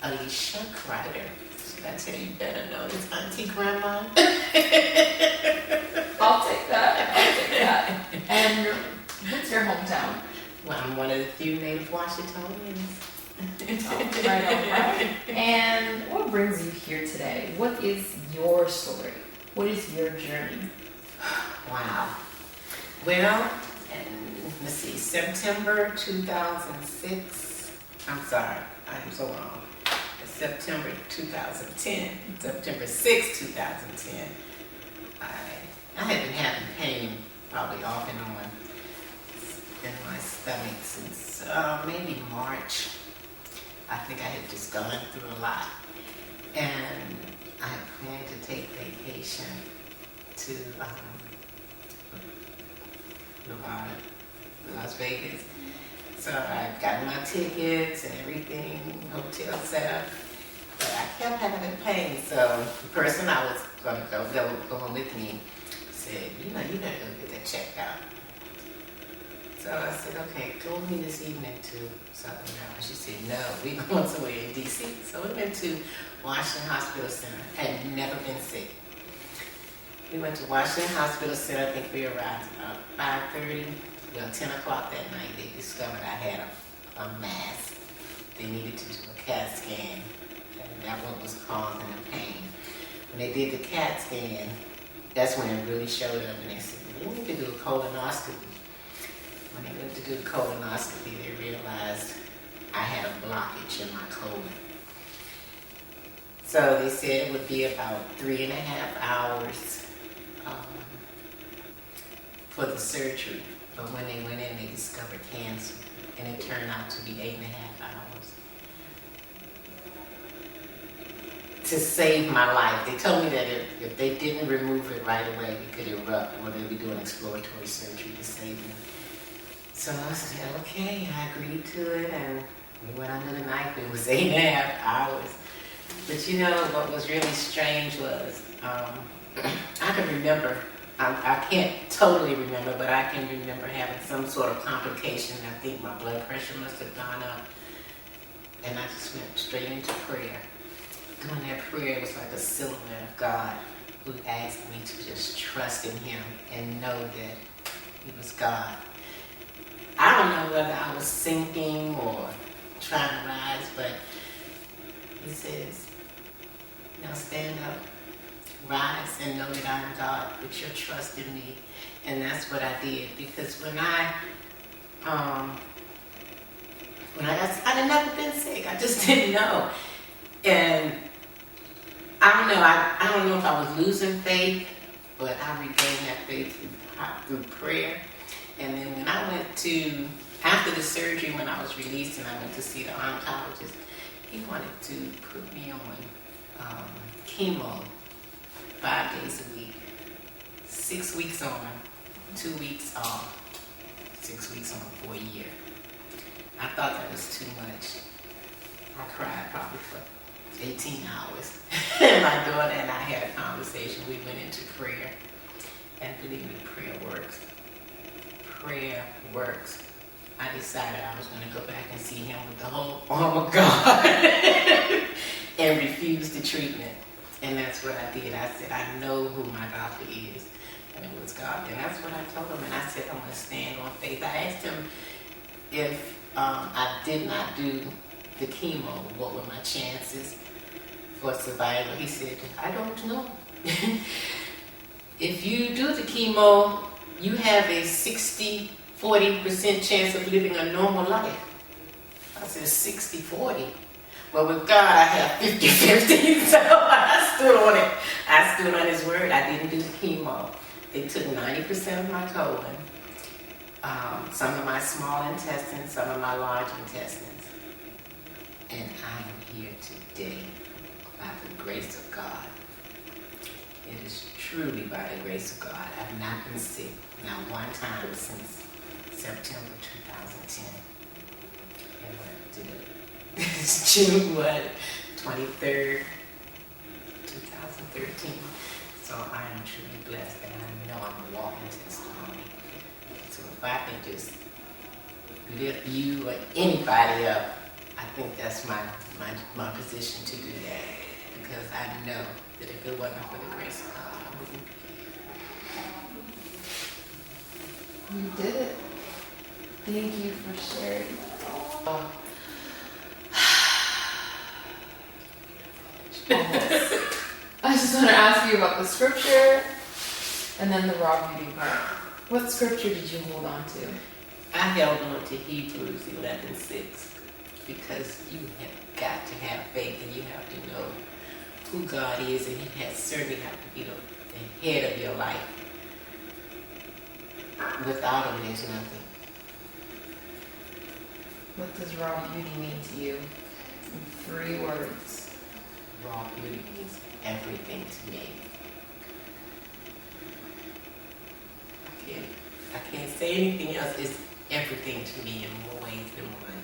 Alecia Crider. Should I tell you better know this auntie grandma? I'll take that. I'll take that. And what's your hometown? Well, I'm one of the few native Washingtonians. All right. And what brings you here today? What is your story? What is your journey? Wow. Well, and let's see, September 2006. I'm sorry, I'm so wrong. It's September 2010, September 6, 2010. I had been having pain probably off and on in my stomach since maybe March. I think I had just gone through a lot. And I had planned to take vacation to Nevada, Las Vegas. So I got my tickets and everything, hotel set up. But I kept having pain. So the person I was going to go with me said, you better go get that checked out. So I said, okay, go with me this evening to Southern Maryland. She said, no, we're going somewhere in D.C. So we went to Washington Hospital Center. Had never been sick. We went to Washington Hospital Center. I think we arrived about 5:30. Well, 10 o'clock that night, they discovered I had a mass. They needed to do a CAT scan, and that one was causing the pain. When they did the CAT scan, that's when it really showed up, and they said, you need to do a colonoscopy. When they went to do the colonoscopy, they realized I had a blockage in my colon. So they said it would be about 3.5 hours for the surgery. But when they went in, they discovered cancer, and it turned out to be 8.5 hours. To save my life. They told me that if they didn't remove it right away, it could erupt, or they'd be doing exploratory surgery to save me. So I said, okay, I agreed to it, and we went under the knife. It was 8.5 hours. But you know, what was really strange was, I can remember, I can't totally remember, but I can remember having some sort of complication. I think my blood pressure must have gone up, and I just went straight into prayer. During that prayer, it was like a silhouette of God who asked me to just trust in Him and know that He was God. I don't know whether I was sinking or trying to rise, but He says, stand up, rise, and know that I am God. Put your trust in me. And that's what I did, because when I had never been sick. I just didn't know. And I don't know if I was losing faith, but I regained that faith through prayer. And then when I went to, after the surgery, when I was released and I went to see the oncologist, he wanted to put me on chemo 5 days a week, 6 weeks on, 2 weeks off, 6 weeks on for a year. I thought that was too much. I cried probably for 18 hours. And my daughter and I had a conversation. We went into prayer. And believe me, prayer works. Prayer works. I decided I was going to go back and see Him with the whole arm of God and refuse the treatment. And that's what I did. I said, I know who my doctor is. And it was God. And that's what I told him. And I said, I'm going to stand on faith. I asked him if I did not do the chemo, what were my chances for survival? He said, I don't know. If you do the chemo, you have a 40% chance of living a normal life. I said, 60-40. Well, with God, I have 50-50, so I stood on it. I stood on His word. I didn't do the chemo. They took 90% of my colon, some of my small intestines, some of my large intestines. And I am here today by the grace of God. It is truly by the grace of God. I've not been sick, not one time since September 2010. And what did it? It's June 23rd, 2013. So I am truly blessed, and I know I'm a walking testimony. So if I can just lift you or anybody up, I think that's my my position to do that, because I know that if it wasn't for the grace of God, I wouldn't be here. You did it. Thank you for sharing. I just want to ask you about the scripture and then the raw beauty part. What scripture did you hold on to? I held on to Hebrews 11:6 because you have got to have faith and you have to know who God is, and He certainly have to be the head of your life. Without Him, there's nothing. What does raw beauty mean to you? In 3 words. Raw beauty means everything to me. I can't say anything else. It's everything to me in more ways than one.